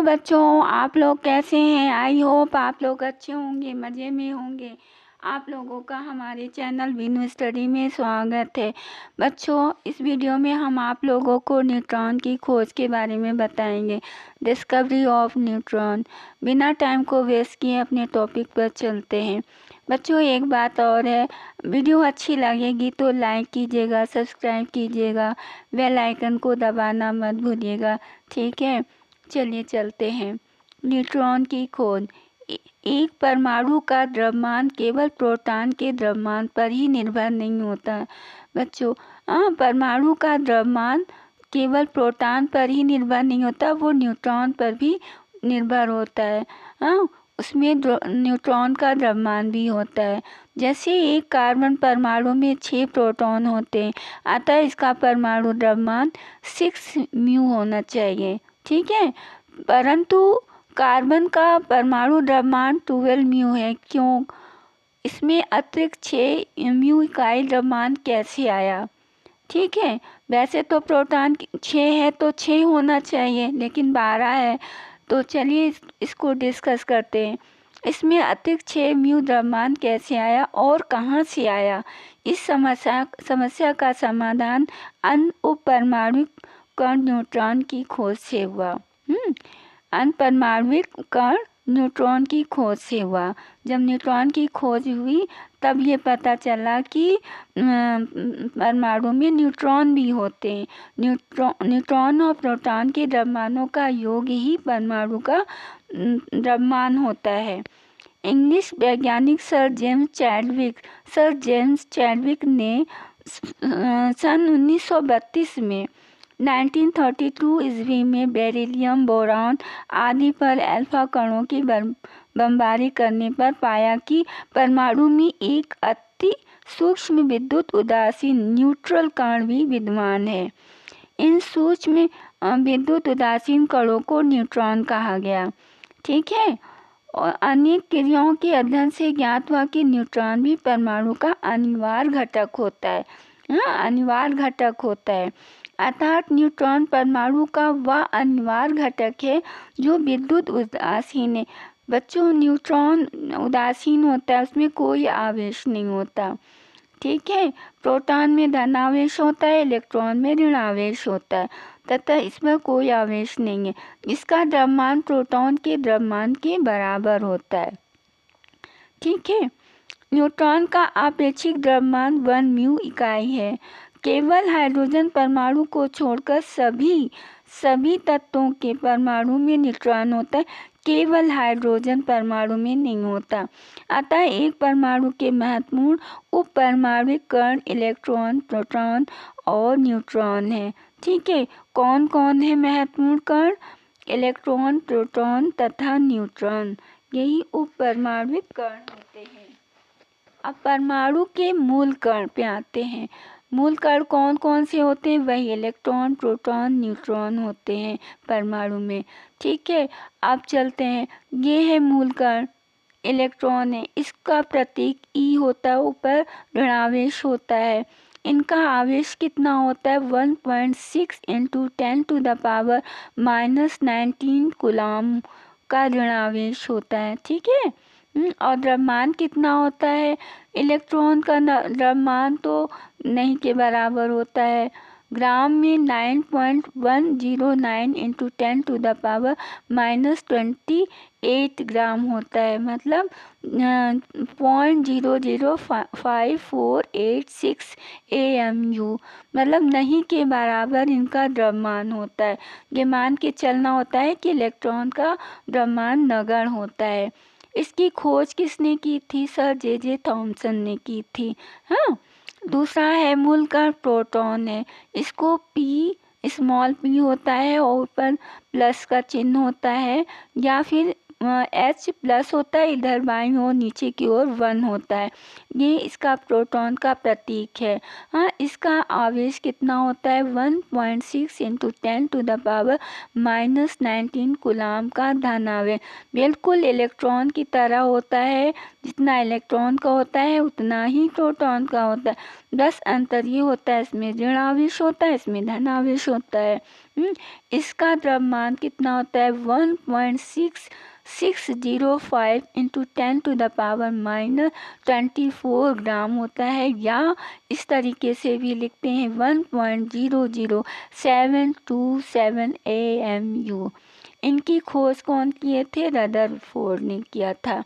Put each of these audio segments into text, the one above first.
बच्चों, आप लोग कैसे हैं? आई होप आप लोग अच्छे होंगे, मज़े में होंगे। आप लोगों का हमारे चैनल विनू स्टडी में स्वागत है। बच्चों, इस वीडियो में हम आप लोगों को न्यूट्रॉन की खोज के बारे में बताएंगे। Discovery of neutron. बिना टाइम को वेस्ट किए अपने टॉपिक पर चलते हैं। बच्चों, एक बात और है, वीडियो अच्छी लगेगी तो लाइक कीजिएगा, सब्सक्राइब कीजिएगा, बेल आइकन को दबाना मत भूलिएगा, ठीक है। चलिए चलते हैं। न्यूट्रॉन की खोज। एक परमाणु का द्रव्यमान केवल प्रोटॉन के द्रव्यमान पर ही निर्भर नहीं होता बच्चों। परमाणु का द्रव्यमान केवल प्रोटॉन पर ही निर्भर नहीं होता, वो न्यूट्रॉन पर भी निर्भर होता है। उसमें न्यूट्रॉन का द्रव्यमान भी होता है। जैसे एक कार्बन परमाणु में 6 प्रोटॉन होते हैं, अतः इसका परमाणु द्रव्यमान 6 म्यू होना चाहिए, ठीक है। परंतु कार्बन का परमाणु द्रव्यमान 12 म्यू है। क्यों? इसमें अतिरिक्त 6 म्यू इकाई द्रव्यमान कैसे आया? ठीक है, वैसे तो प्रोटॉन 6 है तो 6 होना चाहिए, लेकिन 12 है। तो चलिए इसको डिस्कस करते हैं। इसमें अतिरिक्त 6 म्यू द्रव्यमान कैसे आया और कहाँ से आया? इस समस्या का समाधान अनपरमाणुक कण न्यूट्रॉन की खोज से हुआ। अनपरमाणुक कण न्यूट्रॉन की खोज से हुआ। जब न्यूट्रॉन की खोज हुई तब ये पता चला कि परमाणु में न्यूट्रॉन भी होते हैं। न्यूट्रॉन और प्रोटॉन के द्रव्यमानों का योग ही परमाणु का द्रव्यमान होता है। इंग्लिश वैज्ञानिक सर जेम्स चैडविक ने सन 1932 में 1932 ईस्वी में बेरिलियम, बोरॉन आदि पर अल्फा कणों की बमबारी करने पर पाया कि परमाणु में एक अति सूक्ष्म विद्युत उदासीन न्यूट्रल कण भी विद्यमान है। इन सूक्ष्म विद्युत उदासीन कणों को न्यूट्रॉन कहा गया, ठीक है। और अनेक क्रियाओं के अध्ययन से ज्ञात हुआ कि न्यूट्रॉन भी परमाणु का अनिवार्य घटक होता है। अनिवार्य घटक होता है, अर्थात न्यूट्रॉन परमाणु का वह अनिवार्य घटक है जो विद्युत उदासीन है। बच्चों, न्यूट्रॉन उदासीन होता है, उसमें कोई आवेश नहीं होता, ठीक है। प्रोटॉन में धनावेश होता है, इलेक्ट्रॉन में ऋण आवेश होता है, तथा इसमें कोई आवेश नहीं है। इसका द्रव्यमान प्रोटॉन के द्रव्यमान के बराबर होता है, ठीक है। न्यूट्रॉन का आपेक्षिक द्रव्यमान 1 म्यू इकाई है। केवल हाइड्रोजन परमाणु को छोड़कर सभी तत्वों के परमाणु में न्यूट्रॉन होता है, केवल हाइड्रोजन परमाणु में नहीं होता। अतः एक परमाणु के महत्वपूर्ण उप परमाणु कण इलेक्ट्रॉन, प्रोटॉन और न्यूट्रॉन है, ठीक है। कौन कौन है महत्वपूर्ण कण? इलेक्ट्रॉन, प्रोटॉन तथा न्यूट्रॉन, यही उप परमाणु कण होते हैं। अब परमाणु के मूल कण पे आते हैं। मूल कण कौन कौन से होते हैं? वही इलेक्ट्रॉन, प्रोटॉन, न्यूट्रॉन होते हैं परमाणु में, ठीक है। अब चलते हैं, ये है मूल कण, इलेक्ट्रॉन है, इसका प्रतीक ई होता है, ऊपर ऋणावेश होता है। इनका आवेश कितना होता है? 1.6 × 10⁻⁻19 कूलम का ऋणावेश होता है, ठीक है। और द्रव्यमान कितना होता है? इलेक्ट्रॉन का द्रव्यमान तो नहीं के बराबर होता है। ग्राम में 9.109 × 10⁻⁻28 ग्राम होता है, मतलब 0.005486 AMU, मतलब नहीं के बराबर इनका द्रव्यमान होता है। ये मान के चलना होता है कि इलेक्ट्रॉन का द्रव्यमान नगण्य होता है। इसकी खोज किसने की थी? सर जे थॉमसन ने की थी। दूसरा है मूल कण प्रोटॉन है, इसको स्मॉल p होता है और ऊपर प्लस का चिन्ह होता है, या फिर H+ होता है, इधर बाईं ओर नीचे की ओर 1 होता है। ये इसका प्रोटॉन का प्रतीक है। इसका आवेश कितना होता है? 1.6 × 10⁻⁻19 कूलम का धनावेश, बिल्कुल इलेक्ट्रॉन की तरह होता है। जितना इलेक्ट्रॉन का होता है उतना ही प्रोटॉन का होता है। बस अंतर ये होता है, इसमें ऋण आवेश होता है, इसमें धन आवेश होता है। इसका द्रव्यमान कितना होता है? 1.6605 इंटू 10⁻⁻24 ग्राम होता है, या इस तरीके से भी लिखते हैं 1.00727 AMU। इनकी खोज कौन किए थे? रदरफोर्ड ने किया था।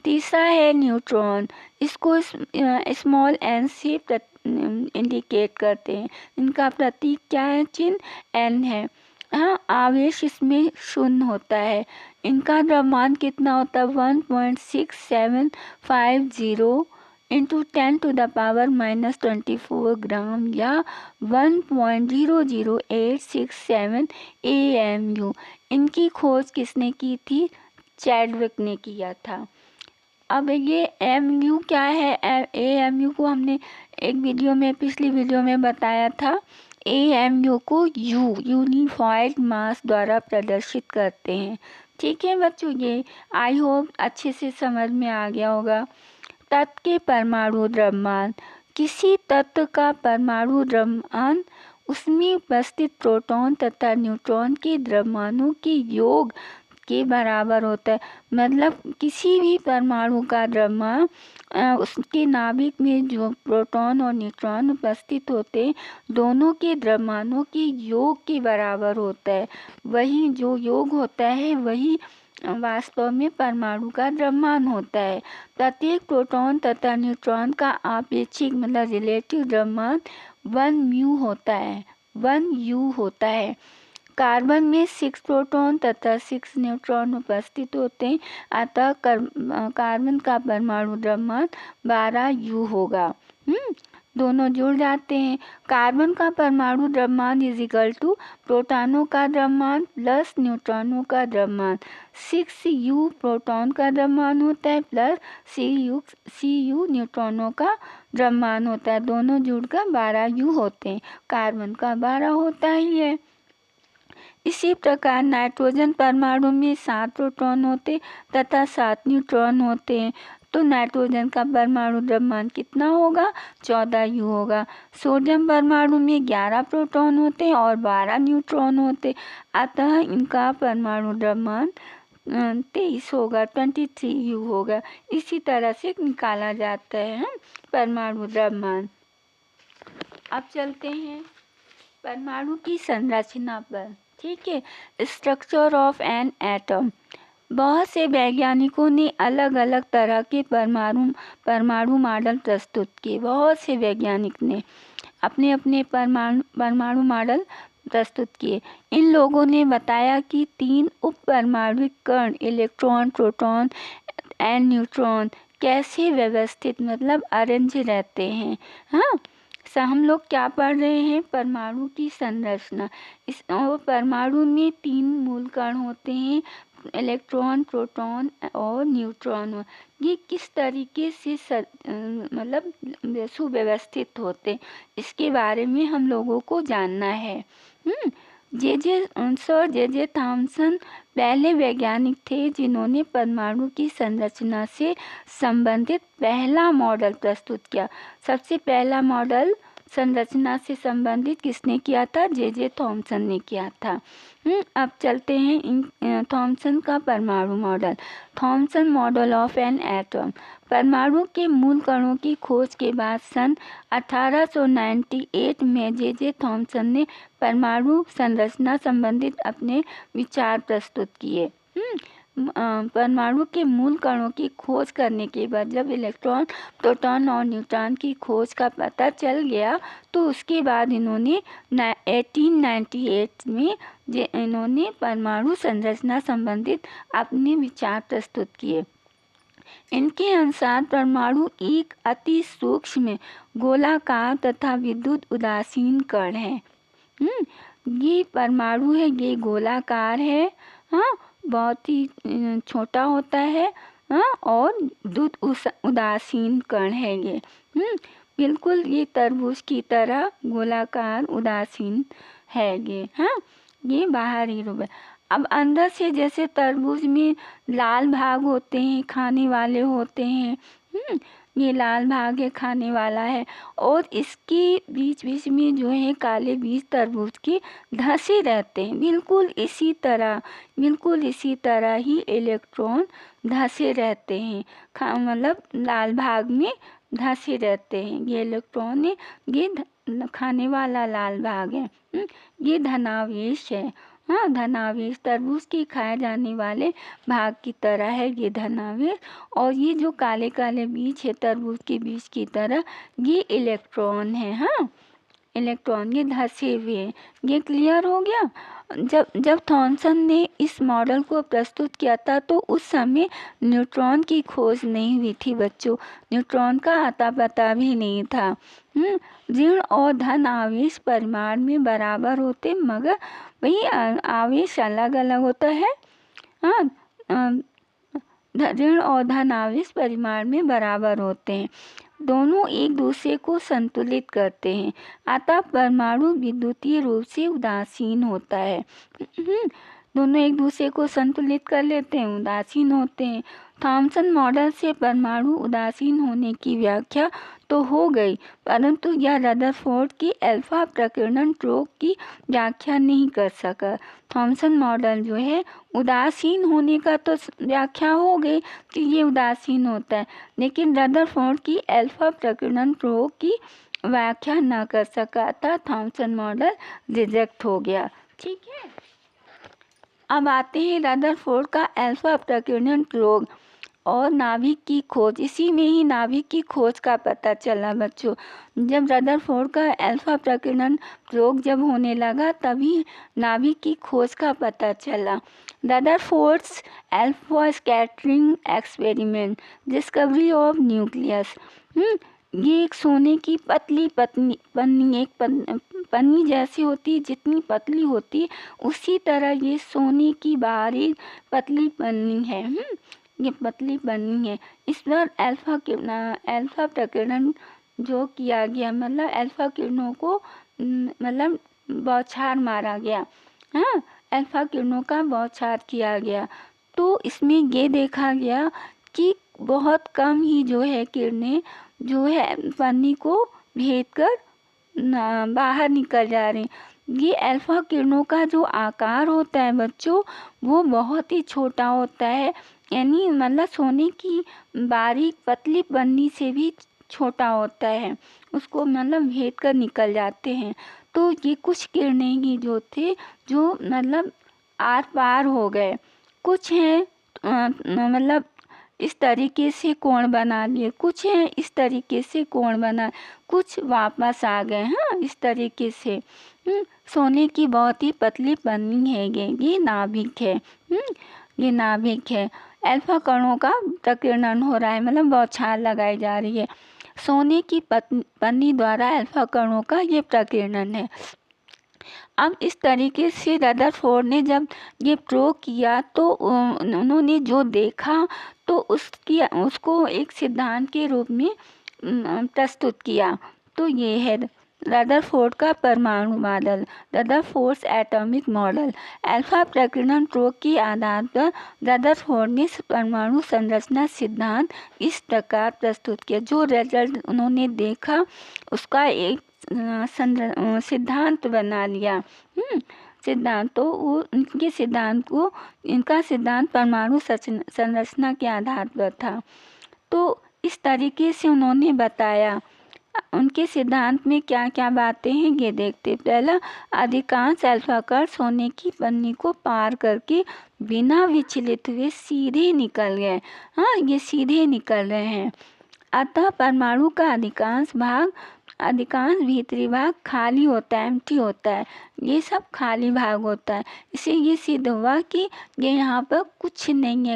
तीसरा है न्यूट्रॉन। इसको स्मॉल एन से इंडिकेट करते हैं। इनका प्रतीक क्या है? चिन्ह एन है। हाँ, आवेश इसमें शून्य होता है। इनका द्रव्यमान कितना होता है? 1.6750 इंटू 10⁻⁻24 ग्राम, या 1.00867 AMU। इनकी खोज किसने की थी? चैडविक ने किया था। अब ये MU क्या है? AMU को हमने एक वीडियो में, पिछली वीडियो में बताया था। AMU को यूनिफाइड मास द्वारा प्रदर्शित करते हैं। ठीक है बच्चों, ये आई होप अच्छे से समझ में आ गया होगा। तत्व के परमाणु द्रव्यमान। किसी तत्व का परमाणु द्रव्यमान उसमें उपस्थित प्रोटॉन तथा न्यूट्रॉन के द्रव्यमानों के योग के बराबर होता है। मतलब किसी भी परमाणु का द्रव्यमान उसके नाभिक में जो प्रोटॉन और न्यूट्रॉन उपस्थित होते हैं, दोनों के द्रव्यमानों के योग के बराबर होता है। वही जो योग होता है वही वास्तव में परमाणु का द्रव्यमान होता है। प्रत्येक प्रोटॉन तथा न्यूट्रॉन का आपेक्षिक मतलब रिलेटिव द्रव्यमान 1 होता है, 1 होता है। कार्बन में 6 प्रोटॉन तथा 6 न्यूट्रॉन उपस्थित होते हैं, अतः कार्बन का परमाणु द्रव्यमान 12 होगा। दोनों जुड़ जाते हैं। कार्बन का परमाणु द्रव्यमान इज इक्वल टू प्रोटॉनों का द्रव्यमान प्लस न्यूट्रॉनों का द्रव्यमान। 6U प्रोटॉन का द्रव्यमान होता है प्लस CU न्यूट्रॉनों का द्रव्यमान होता है। दोनों जुड़कर 12U होते हैं। कार्बन का 12 होता ही है। इसी प्रकार नाइट्रोजन परमाणु में 7 प्रोटॉन होते तथा 7 न्यूट्रॉन होते हैं, तो नाइट्रोजन का परमाणु द्रव्यमान कितना होगा? 14U होगा। सोडियम परमाणु में 11 प्रोटॉन होते हैं और 12 न्यूट्रॉन होते, अतः इनका परमाणु द्रव्यमान 23 होगा, 23U होगा। इसी तरह से निकाला जाता है परमाणु द्रव्यमान। अब चलते हैं परमाणु की संरचना पर। ठीक है, स्ट्रक्चर ऑफ एन एटम। बहुत से वैज्ञानिकों ने अलग अलग तरह के परमाणु मॉडल प्रस्तुत किए। बहुत से वैज्ञानिक ने अपने अपने परमाणु मॉडल प्रस्तुत किए। इन लोगों ने बताया कि 3 उप परमाणु कण इलेक्ट्रॉन, प्रोटॉन एंड न्यूट्रॉन कैसे व्यवस्थित मतलब अरेंज रहते हैं। हाँ, हम लोग क्या पढ़ रहे हैं? परमाणु की संरचना। इस परमाणु में 3 मूल कण होते हैं, इलेक्ट्रॉन, प्रोटॉन और न्यूट्रॉन। ये किस तरीके से मतलब सुव्यवस्थित होते, इसके बारे में हम लोगों को जानना है। सर जे थॉमसन पहले वैज्ञानिक थे जिन्होंने परमाणु की संरचना से संबंधित पहला मॉडल प्रस्तुत किया। सबसे पहला मॉडल संरचना से संबंधित किसने किया था? जे थॉमसन ने किया था। अब चलते हैं थॉमसन का परमाणु model. Thompson model of an atom. परमाणु के मूल कणों की खोज के बाद सन 1898 में जे थॉमसन ने परमाणु संरचना संबंधित अपने विचार प्रस्तुत किए। परमाणु के मूल कणों की खोज करने के बाद जब इलेक्ट्रॉन, प्रोटॉन और न्यूट्रॉन की खोज का पता चल गया, तो उसके बाद इन्होंने 1898 में इन्होंने परमाणु संरचना संबंधित अपने विचार प्रस्तुत किए। इनके अनुसार परमाणु एक अति सूक्ष्म गोलाकार तथा विद्युत उदासीन कण है। ये परमाणु है, ये गोलाकार है, हाँ, बहुत ही छोटा होता है, हाँ, और विद्युत उदासीन कण है ये। बिल्कुल ये तरबूज की तरह गोलाकार उदासीन है ये। हाँ, ये बाहरी रूप है। अब अंदर से जैसे तरबूज में लाल भाग होते हैं, खाने वाले होते हैं, ये लाल भाग है खाने वाला है, और इसके बीच बीच में जो है काले बीज तरबूज के धंसे रहते हैं। बिल्कुल इसी तरह ही इलेक्ट्रॉन धंसे रहते हैं, मतलब लाल भाग में धंसे रहते हैं। ये इलेक्ट्रॉन है, ये खाने वाला लाल भाग है। ये धनावेश है। हाँ, धनावेश तरबूज के खाए जाने वाले भाग की तरह है ये धनावेश, और ये जो काले काले बीज है तरबूज के बीज की तरह, ये इलेक्ट्रॉन है। हाँ, इलेक्ट्रॉन ये धंसे हुए हैं। ये क्लियर हो गया। जब थॉमसन ने इस मॉडल को प्रस्तुत किया था तो उस समय न्यूट्रॉन की खोज नहीं हुई थी बच्चों, न्यूट्रॉन का आता पता भी नहीं था। ऋण और धन आवेश परिमाण में बराबर होते, मगर वही आवेश अलग अलग होता है। हाँ, ऋण और धन आवेश परिमाण में बराबर होते हैं, दोनों एक दूसरे को संतुलित करते हैं, अतः परमाणु विद्युतीय रूप से उदासीन होता है। दोनों एक दूसरे को संतुलित कर लेते हैं, उदासीन होते हैं। थॉमसन मॉडल से परमाणु उदासीन होने की व्याख्या तो हो गई, परंतु यह रदरफोर्ड की अल्फा प्रकीर्णन प्रयोग की व्याख्या नहीं कर सका। थॉमसन मॉडल जो है उदासीन होने का तो व्याख्या हो गई कि ये उदासीन होता है, लेकिन रदरफोर्ड की अल्फा प्रकीर्णन प्रयोग की व्याख्या न कर सका था। थॉमसन मॉडल रिजेक्ट हो गया। ठीक है, अब आते हैं रदरफोर्ड का अल्फा प्रकीर्णन प्रयोग और नाभिक की खोज। इसी में ही नाभिक की खोज का पता चला बच्चों। जब रदरफोर्ड का अल्फा प्रकीर्णन प्रयोग जब होने लगा, तभी नाभिक की खोज का पता चला। Rutherford's alpha scattering experiment, discovery of nucleus. ये एक सोने की पतली पन्नी, एक पन्नी जैसी होती है, जितनी पतली होती है उसी तरह ये सोने की बारीक पतली पन्नी है। ये पतली पन्नी है, इस पर अल्फा प्रकीर्णन जो किया गया, मतलब अल्फा किरणों को मतलब बौछार मारा गया। हाँ, अल्फा किरणों का बौछार किया गया, तो इसमें ये देखा गया कि बहुत कम ही जो है किरणें जो है पन्नी को भेद कर बाहर निकल जा रही। ये अल्फा किरणों का जो आकार होता है बच्चों, वो बहुत ही छोटा होता है, यानी मतलब सोने की बारीक पतली पन्नी से भी छोटा होता है, उसको मतलब भेद कर निकल जाते हैं। तो ये कुछ किरणें ही जो थे जो मतलब आर पार हो गए, कुछ हैं मतलब इस तरीके से कोण बना लिए, कुछ हैं इस तरीके से कोण बना, कुछ वापस आ गए। हाँ, इस तरीके से सोने की बहुत ही पतली पन्नी है ये नाभिक है। ये नाभिक है, अल्फा कणों का प्रकीर्णन हो रहा है, मतलब बौछार लगाई जा रही है। सोने की पन्नी द्वारा अल्फा कणों का ये प्रकीर्णन है। अब इस तरीके से रदरफोर्ड ने जब ये प्रयोग किया तो उन्होंने जो देखा तो उसको एक सिद्धांत के रूप में प्रस्तुत किया। तो ये है रदरफोर्ड का परमाणु model, Rutherford's atomic model. Alpha प्रकीर्णन प्रयोग के आधार पर रदरफोर्ड ने परमाणु संरचना सिद्धांत इस प्रकार प्रस्तुत किया। जो रिजल्ट उन्होंने देखा उसका एक सिद्धांत बना लिया। सिद्धांत तो वो इनका सिद्धांत परमाणु संरचना के आधार पर था। तो इस तरीके से उन्होंने बताया। उनके सिद्धांत में क्या क्या बातें हैं ये देखते। पहला, अधिकांश अल्फा कण सोने की पन्नी को पार करके बिना विचलित हुए सीधे निकल गए। हाँ, ये सीधे निकल रहे हैं, अतः परमाणु का अधिकांश भीतरी भाग खाली होता है, एम्प्टी होता है। ये सब खाली भाग होता है। इससे ये सिद्ध हुआ कि ये यहाँ पर कुछ नहीं है,